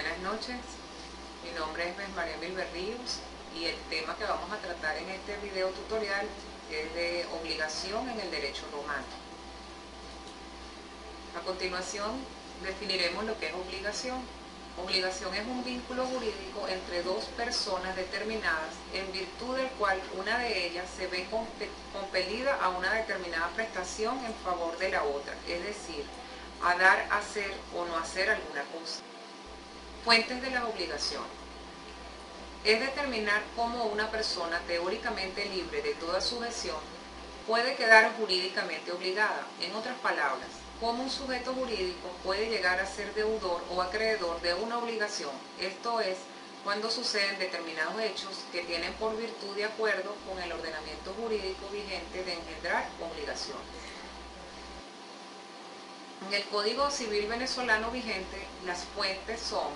Buenas noches, mi nombre es María Milber Ríos y el tema que vamos a tratar en este video tutorial es de obligación en el derecho romano. A continuación definiremos lo que es obligación. Obligación es un vínculo jurídico entre dos personas determinadas en virtud del cual una de ellas se ve compelida a una determinada prestación en favor de la otra, es decir, a dar, hacer o no hacer alguna cosa. Fuentes de las obligaciones. Es determinar cómo una persona teóricamente libre de toda sujeción puede quedar jurídicamente obligada. En otras palabras, cómo un sujeto jurídico puede llegar a ser deudor o acreedor de una obligación. Esto es, cuando suceden determinados hechos que tienen por virtud de acuerdo con el ordenamiento jurídico vigente de engendrar obligaciones. En el Código Civil venezolano vigente, las fuentes son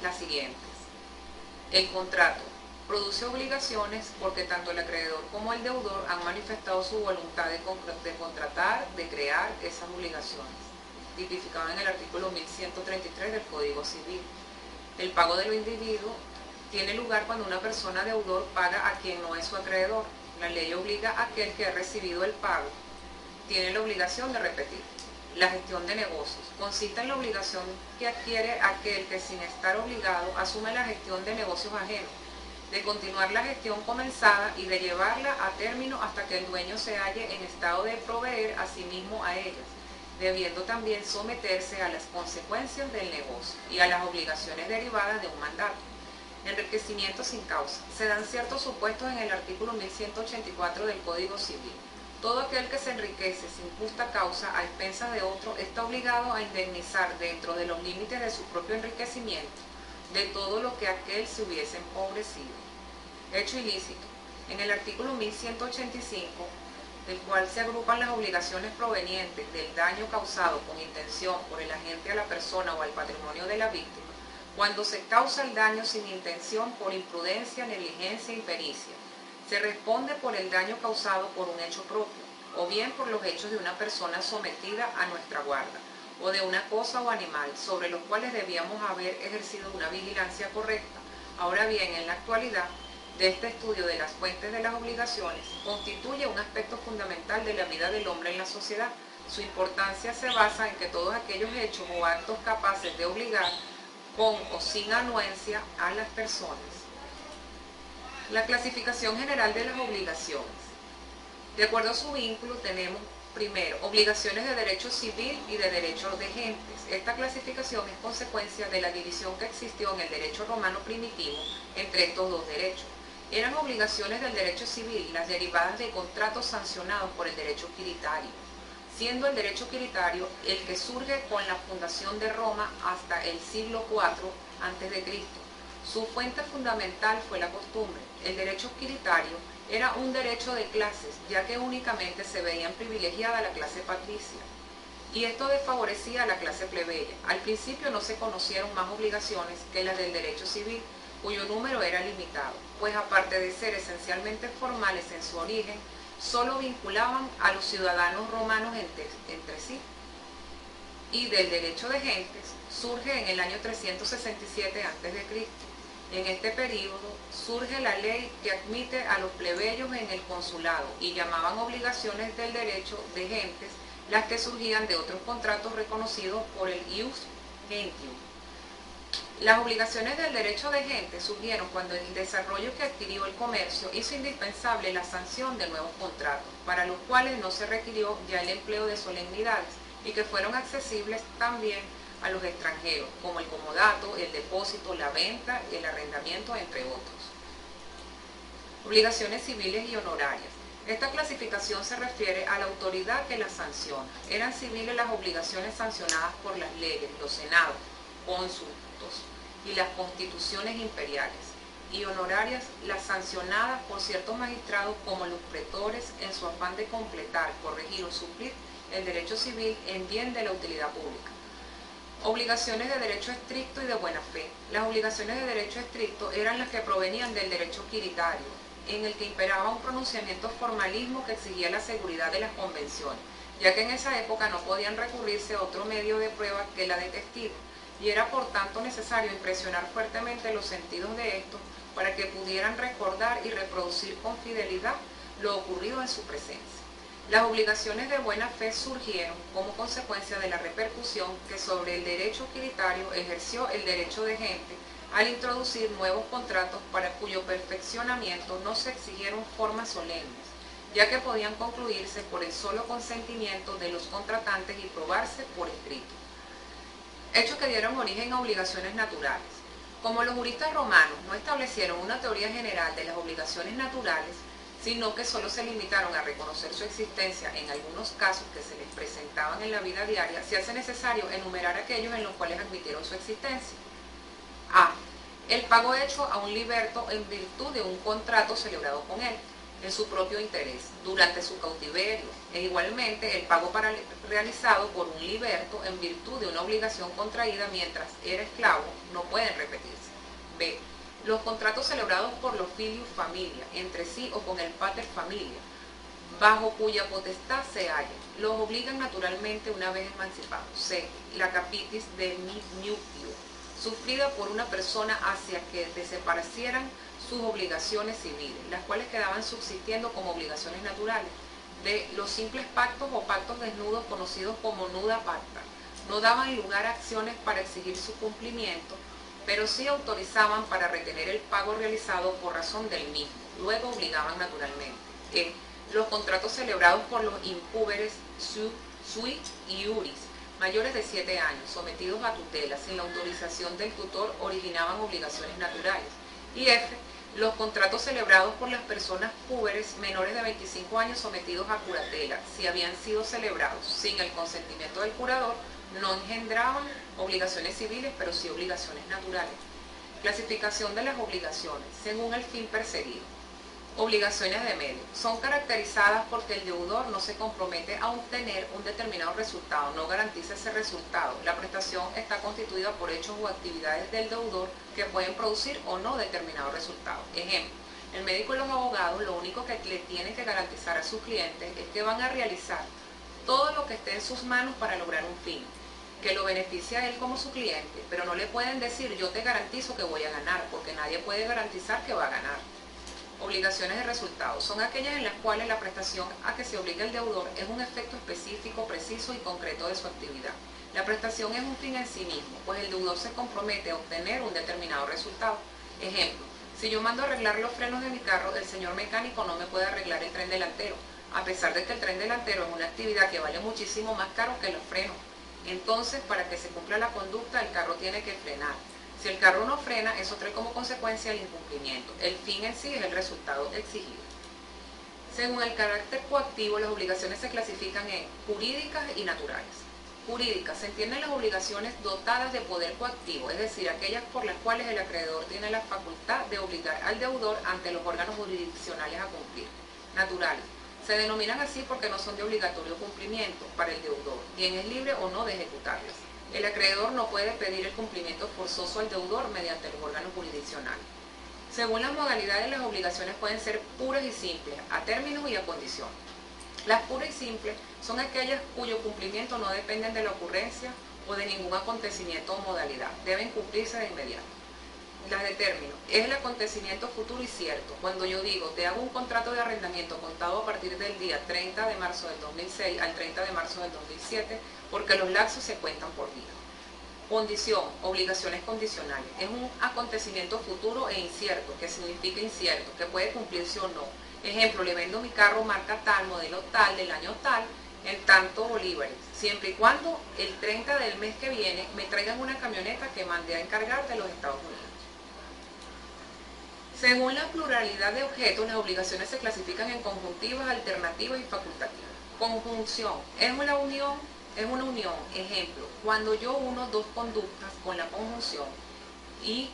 las siguientes. El contrato produce obligaciones porque tanto el acreedor como el deudor han manifestado su voluntad de contratar, de crear esas obligaciones, tipificado en el artículo 1133 del Código Civil. El pago de lo individuo tiene lugar cuando una persona deudor paga a quien no es su acreedor. La ley obliga a aquel que ha recibido el pago, tiene la obligación de repetir. La gestión de negocios consiste en la obligación que adquiere aquel que sin estar obligado asume la gestión de negocios ajenos, de continuar la gestión comenzada y de llevarla a término hasta que el dueño se halle en estado de proveer a sí mismo a ellas, debiendo también someterse a las consecuencias del negocio y a las obligaciones derivadas de un mandato. Enriquecimiento sin causa. Se dan ciertos supuestos en el artículo 1184 del Código Civil. Todo aquel que se enriquece sin justa causa a expensas de otro está obligado a indemnizar dentro de los límites de su propio enriquecimiento de todo lo que aquel se hubiese empobrecido. Hecho ilícito. En el artículo 1185, del cual se agrupan las obligaciones provenientes del daño causado con intención por el agente a la persona o al patrimonio de la víctima, cuando se causa el daño sin intención por imprudencia, negligencia y pericia. Se responde por el daño causado por un hecho propio, o bien por los hechos de una persona sometida a nuestra guarda, o de una cosa o animal, sobre los cuales debíamos haber ejercido una vigilancia correcta. Ahora bien, en la actualidad, de este estudio de las fuentes de las obligaciones, constituye un aspecto fundamental de la vida del hombre en la sociedad. Su importancia se basa en que todos aquellos hechos o actos capaces de obligar, con o sin anuencia, a las personas. La clasificación general de las obligaciones. De acuerdo a su vínculo tenemos, primero, obligaciones de derecho civil y de derecho de gentes. Esta clasificación es consecuencia de la división que existió en el derecho romano primitivo entre estos dos derechos. Eran obligaciones del derecho civil las derivadas de contratos sancionados por el derecho quiritario, siendo el derecho quiritario el que surge con la fundación de Roma hasta el siglo IV a.C. Su fuente fundamental fue la costumbre. El derecho quiritario era un derecho de clases, ya que únicamente se veían privilegiada la clase patricia, y esto desfavorecía a la clase plebeya. Al principio no se conocieron más obligaciones que las del derecho civil, cuyo número era limitado, pues aparte de ser esencialmente formales en su origen, solo vinculaban a los ciudadanos romanos entre sí. Y del derecho de gentes surge en el año 367 a.C. En este período surge la ley que admite a los plebeyos en el consulado y llamaban obligaciones del derecho de gentes las que surgían de otros contratos reconocidos por el ius gentium. Las obligaciones del derecho de gentes surgieron cuando el desarrollo que adquirió el comercio hizo indispensable la sanción de nuevos contratos, para los cuales no se requirió ya el empleo de solemnidades y que fueron accesibles también a los extranjeros, como el comodato, el depósito, la venta, el arrendamiento, entre otros. Obligaciones civiles y honorarias. Esta clasificación se refiere a la autoridad que las sanciona. Eran civiles las obligaciones sancionadas por las leyes, los senados, cónsulos y las constituciones imperiales, y honorarias las sancionadas por ciertos magistrados como los pretores en su afán de completar, corregir o suplir el derecho civil en bien de la utilidad pública. Obligaciones de derecho estricto y de buena fe. Las obligaciones de derecho estricto eran las que provenían del derecho quiritario, en el que imperaba un pronunciamiento formalismo que exigía la seguridad de las convenciones, ya que en esa época no podían recurrirse a otro medio de prueba que la de testigo. y era por tanto necesario impresionar fuertemente los sentidos de estos para que pudieran recordar y reproducir con fidelidad lo ocurrido en su presencia. Las obligaciones de buena fe surgieron como consecuencia de la repercusión que sobre el derecho utilitario ejerció el derecho de gente al introducir nuevos contratos para cuyo perfeccionamiento no se exigieron formas solemnes, ya que podían concluirse por el solo consentimiento de los contratantes y probarse por escrito. Hechos que dieron origen a obligaciones naturales. Como los juristas romanos no establecieron una teoría general de las obligaciones naturales, sino que solo se limitaron a reconocer su existencia en algunos casos que se les presentaban en la vida diaria, se hace necesario enumerar aquellos en los cuales admitieron su existencia. A. El pago hecho a un liberto en virtud de un contrato celebrado con él, en su propio interés, durante su cautiverio, e igualmente el pago realizado por un liberto en virtud de una obligación contraída mientras era esclavo no pueden repetirse. B. Los contratos celebrados por los filius familia, entre sí o con el pater familia, bajo cuya potestad se hallen, los obligan naturalmente una vez emancipados. C. La capitis de nuptio, sufrida por una persona hacia que desaparecieran sus obligaciones civiles, las cuales quedaban subsistiendo como obligaciones naturales. D. Los simples pactos o pactos desnudos conocidos como nuda pacta, no daban lugar a acciones para exigir su cumplimiento, pero sí autorizaban para retener el pago realizado por razón del mismo, luego obligaban naturalmente. E. Los contratos celebrados por los impúberes sui iuris, mayores de 7 años, sometidos a tutela sin la autorización del tutor, originaban obligaciones naturales. Y F. Los contratos celebrados por las personas púberes menores de 25 años sometidos a curatela, si habían sido celebrados sin el consentimiento del curador, no engendraban obligaciones civiles, pero sí obligaciones naturales. Clasificación de las obligaciones, según el fin perseguido. Obligaciones de medio. Son caracterizadas porque el deudor no se compromete a obtener un determinado resultado, no garantiza ese resultado. La prestación está constituida por hechos o actividades del deudor que pueden producir o no determinado resultado. Ejemplo, el médico y los abogados lo único que le tienen que garantizar a sus clientes es que van a realizar todo lo que esté en sus manos para lograr un fin, que lo beneficie a él como su cliente, pero no le pueden decir yo te garantizo que voy a ganar, porque nadie puede garantizar que va a ganar. Obligaciones de resultado. Son aquellas en las cuales la prestación a que se obliga el deudor es un efecto específico, preciso y concreto de su actividad. La prestación es un fin en sí mismo, pues el deudor se compromete a obtener un determinado resultado. Ejemplo, si yo mando a arreglar los frenos de mi carro, el señor mecánico no me puede arreglar el tren delantero, a pesar de que el tren delantero es una actividad que vale muchísimo más caro que los frenos. Entonces, para que se cumpla la conducta, el carro tiene que frenar. Si el carro no frena, eso trae como consecuencia el incumplimiento. El fin en sí es el resultado exigido. Según el carácter coactivo, las obligaciones se clasifican en jurídicas y naturales. Jurídicas, se entienden las obligaciones dotadas de poder coactivo, es decir, aquellas por las cuales el acreedor tiene la facultad de obligar al deudor ante los órganos jurisdiccionales a cumplir. Naturales, se denominan así porque no son de obligatorio cumplimiento para el deudor, quien es libre o no de ejecutarlas. El acreedor no puede pedir el cumplimiento forzoso al deudor mediante los órganos jurisdiccionales. Según las modalidades, las obligaciones pueden ser puras y simples, a términos y a condición. Las puras y simples son aquellas cuyo cumplimiento no dependen de la ocurrencia o de ningún acontecimiento o modalidad, deben cumplirse de inmediato. Las de término, es el acontecimiento futuro y cierto. Cuando yo digo, te hago un contrato de arrendamiento contado a partir del día 30 de marzo del 2006 al 30 de marzo del 2007, porque los lapsos se cuentan por día. Condición, obligaciones condicionales. Es un acontecimiento futuro e incierto, que significa incierto, que puede cumplirse o no. Ejemplo, le vendo mi carro marca tal, modelo tal, del año tal, en tanto bolívares, siempre y cuando el 30 del mes que viene me traigan una camioneta que mandé a encargar de los Estados Unidos. Según la pluralidad de objetos, las obligaciones se clasifican en conjuntivas, alternativas y facultativas. Conjunción es una unión, ejemplo, cuando yo uno dos conductas con la conjunción y,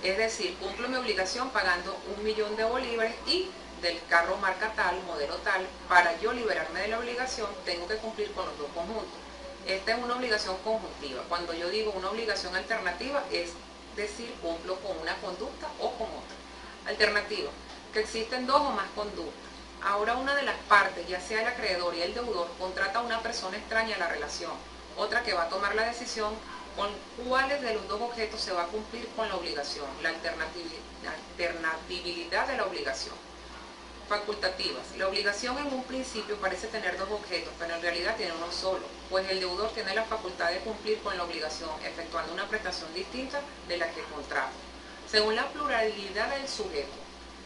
es decir, cumplo mi obligación pagando 1.000.000 de bolívares y del carro marca tal, modelo tal, para yo liberarme de la obligación tengo que cumplir con los dos conjuntos. Esta es una obligación conjuntiva. Cuando yo digo una obligación alternativa es decir, cumplo con una conducta o con otra. Alternativa, que existen dos o más conductas. Ahora una de las partes, ya sea el acreedor y el deudor, contrata a una persona extraña a la relación, otra que va a tomar la decisión ¿Con cuáles de los dos objetos se va a cumplir con la obligación? La alternatividad de la obligación. Facultativas. La obligación en un principio parece tener dos objetos, pero en realidad tiene uno solo, pues el deudor tiene la facultad de cumplir con la obligación, efectuando una prestación distinta de la que contrajo. Según la pluralidad del sujeto,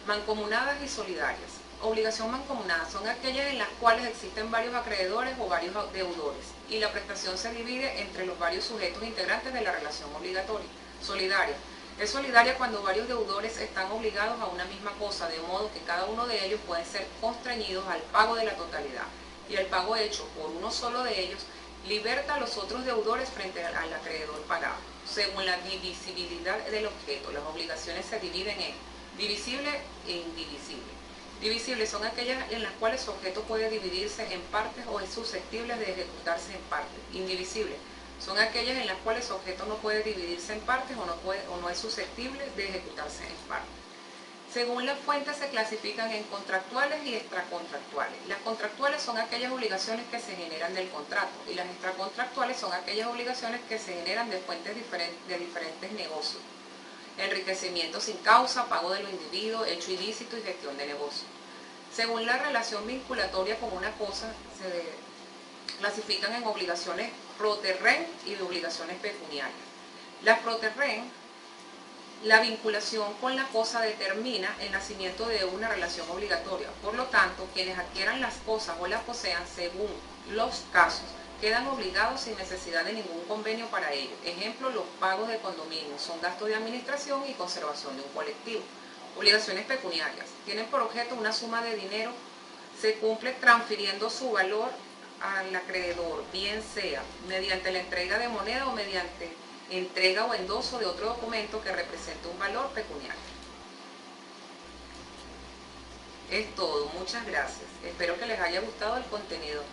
mancomunadas y solidarias. Obligación mancomunada son aquellas en las cuales existen varios acreedores o varios deudores y la prestación se divide entre los varios sujetos integrantes de la relación obligatoria. Solidaria. Es solidaria cuando varios deudores están obligados a una misma cosa, de modo que cada uno de ellos puede ser constreñidos al pago de la totalidad, y el pago hecho por uno solo de ellos liberta a los otros deudores frente al acreedor pagado. Según la divisibilidad del objeto, las obligaciones se dividen en divisible e indivisible. Divisibles son aquellas en las cuales su objeto puede dividirse en partes o es susceptible de ejecutarse en partes. Indivisibles son aquellas en las cuales su objeto no puede dividirse en partes o no es susceptible de ejecutarse en partes. Según la fuente se clasifican en contractuales y extracontractuales. Las contractuales son aquellas obligaciones que se generan del contrato y las extracontractuales son aquellas obligaciones que se generan de fuentes de diferentes negocios. Enriquecimiento sin causa, pago de los individuos, hecho ilícito y gestión de negocio. Según la relación vinculatoria con una cosa, se clasifican en obligaciones pro terreno y de obligaciones pecuniarias. Las pro terreno, la vinculación con la cosa determina el nacimiento de una relación obligatoria. Por lo tanto, quienes adquieran las cosas o las posean según los casos, quedan obligados sin necesidad de ningún convenio para ello. Ejemplo, los pagos de condominio son gastos de administración y conservación de un colectivo. Obligaciones pecuniarias. Tienen por objeto una suma de dinero, se cumple transfiriendo su valor al acreedor, bien sea mediante la entrega de moneda o mediante entrega o endoso de otro documento que represente un valor pecuniario. Es todo, muchas gracias. Espero que les haya gustado el contenido.